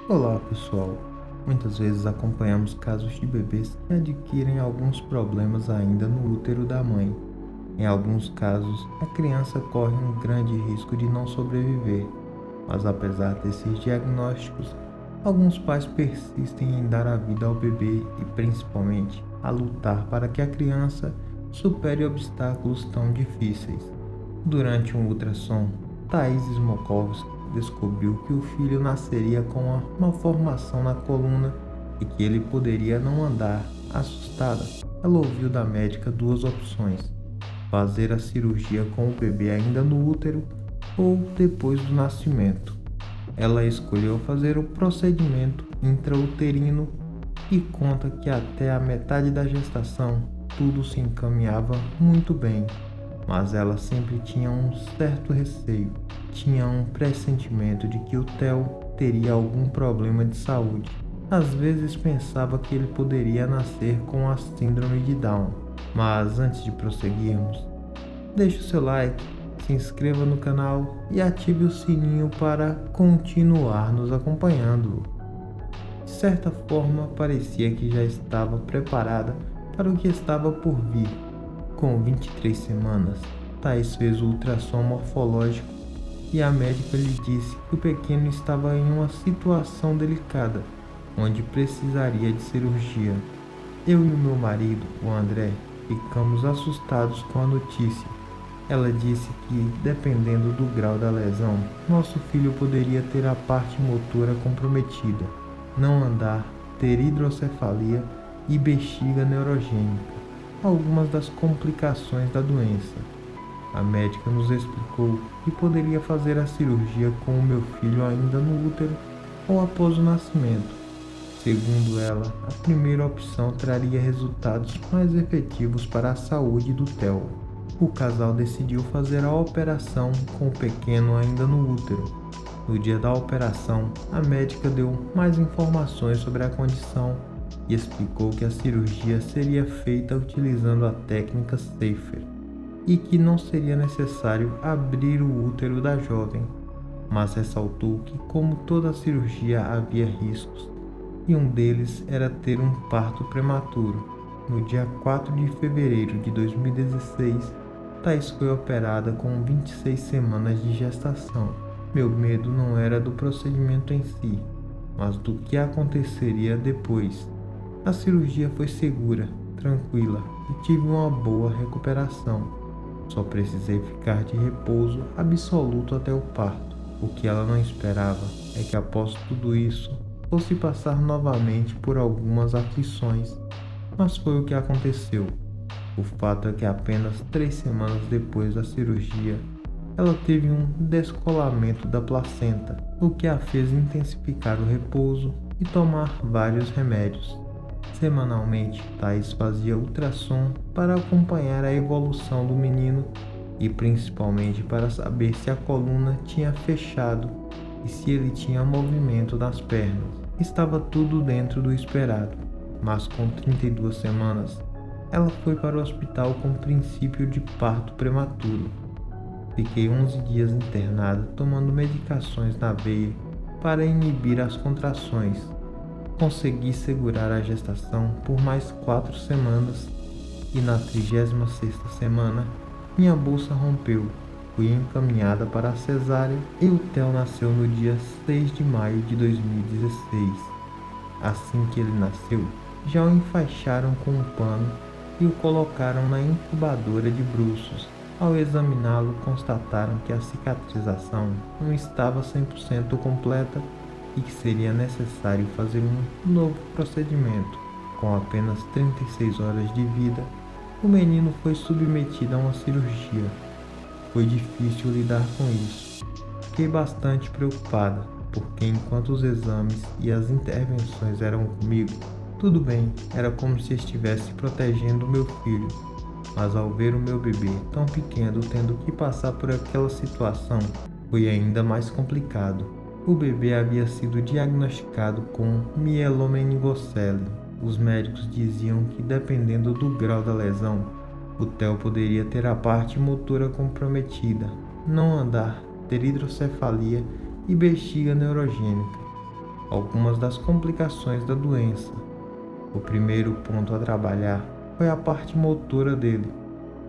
Olá pessoal, muitas vezes acompanhamos casos de bebês que adquirem alguns problemas ainda no útero da mãe. Em alguns casos, a criança corre um grande risco de não sobreviver, mas apesar desses diagnósticos, alguns pais persistem em dar a vida ao bebê e principalmente a lutar para que a criança supere obstáculos tão difíceis. Durante um ultrassom, Thais Smokovsky descobriu que o filho nasceria com uma malformação na coluna e que ele poderia não andar. Assustada, ela ouviu da médica duas opções: fazer a cirurgia com o bebê ainda no útero ou depois do nascimento. Ela escolheu fazer o procedimento intrauterino e conta que até a metade da gestação tudo se encaminhava muito bem, mas ela sempre tinha um certo receio. Tinha um pressentimento de que o Theo teria algum problema de saúde. Às vezes pensava que ele poderia nascer com a síndrome de Down. Mas antes de prosseguirmos, deixe o seu like, se inscreva no canal e ative o sininho para continuar nos acompanhando. De certa forma, parecia que já estava preparada para o que estava por vir. Com 23 semanas, Thais fez o ultrassom morfológico e a médica lhe disse que o pequeno estava em uma situação delicada, onde precisaria de cirurgia. Eu e o meu marido, o André, ficamos assustados com a notícia. Ela disse que, dependendo do grau da lesão, nosso filho poderia ter a parte motora comprometida, não andar, ter hidrocefalia e bexiga neurogênica, algumas das complicações da doença. A médica nos explicou que poderia fazer a cirurgia com o meu filho ainda no útero ou após o nascimento. Segundo ela, a primeira opção traria resultados mais efetivos para a saúde do Theo. O casal decidiu fazer a operação com o pequeno ainda no útero. No dia da operação, a médica deu mais informações sobre a condição e explicou que a cirurgia seria feita utilizando a técnica Safer e que não seria necessário abrir o útero da jovem, mas ressaltou que, como toda cirurgia, havia riscos e um deles era ter um parto prematuro. No dia 4 de fevereiro de 2016, Thais foi operada com 26 semanas de gestação. Meu medo não era do procedimento em si, mas do que aconteceria depois. A cirurgia foi segura, tranquila e tive uma boa recuperação. Só precisei ficar de repouso absoluto até o parto. O que ela não esperava é que após tudo isso fosse passar novamente por algumas aflições, mas foi o que aconteceu. O fato é que apenas 3 semanas depois da cirurgia, ela teve um descolamento da placenta, o que a fez intensificar o repouso e tomar vários remédios. Semanalmente, Thais fazia ultrassom para acompanhar a evolução do menino e principalmente para saber se a coluna tinha fechado e se ele tinha movimento nas pernas. Estava tudo dentro do esperado, mas com 32 semanas, ela foi para o hospital com princípio de parto prematuro. Fiquei 11 dias internada tomando medicações na veia para inibir as contrações. Consegui segurar a gestação por mais 4 semanas e na 36ª semana minha bolsa rompeu. Fui encaminhada para a cesárea e o Theo nasceu no dia 6 de maio de 2016. Assim que ele nasceu, já o enfaixaram com um pano e o colocaram na incubadora de bruços. Ao examiná-lo, constataram que a cicatrização não estava 100% completa e que seria necessário fazer um novo procedimento. Com apenas 36 horas de vida, o menino foi submetido a uma cirurgia. Foi difícil lidar com isso. Fiquei bastante preocupada, porque enquanto os exames e as intervenções eram comigo, tudo bem, era como se estivesse protegendo o meu filho. Mas ao ver o meu bebê tão pequeno tendo que passar por aquela situação, foi ainda mais complicado. O bebê havia sido diagnosticado com mielomeningocele. Os médicos diziam que, dependendo do grau da lesão, o Theo poderia ter a parte motora comprometida, não andar, ter hidrocefalia e bexiga neurogênica. algumas das complicações da doença. O primeiro ponto a trabalhar foi a parte motora dele.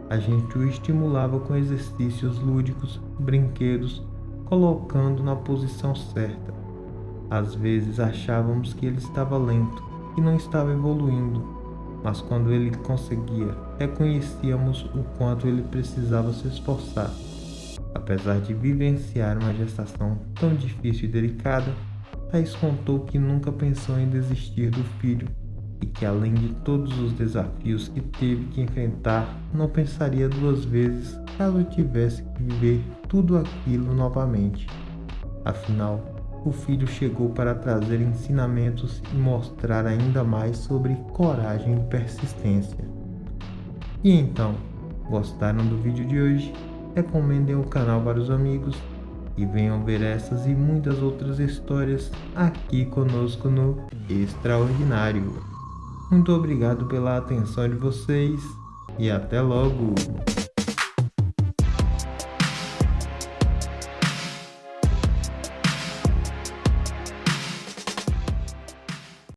A gente o estimulava com exercícios lúdicos, brinquedos, colocando na posição certa. Às vezes achávamos que ele estava lento, que não estava evoluindo, mas quando ele conseguia, reconhecíamos o quanto ele precisava se esforçar. Apesar de vivenciar uma gestação tão difícil e delicada, Thais contou que nunca pensou em desistir do filho e que, além de todos os desafios que teve que enfrentar, não pensaria duas vezes caso tivesse que viver tudo aquilo novamente. Afinal, o filho chegou para trazer ensinamentos e mostrar ainda mais sobre coragem e persistência. E então, gostaram do vídeo de hoje? Recomendem o canal para os amigos e venham ver essas e muitas outras histórias aqui conosco no Extraordinário. Muito obrigado pela atenção de vocês e até logo!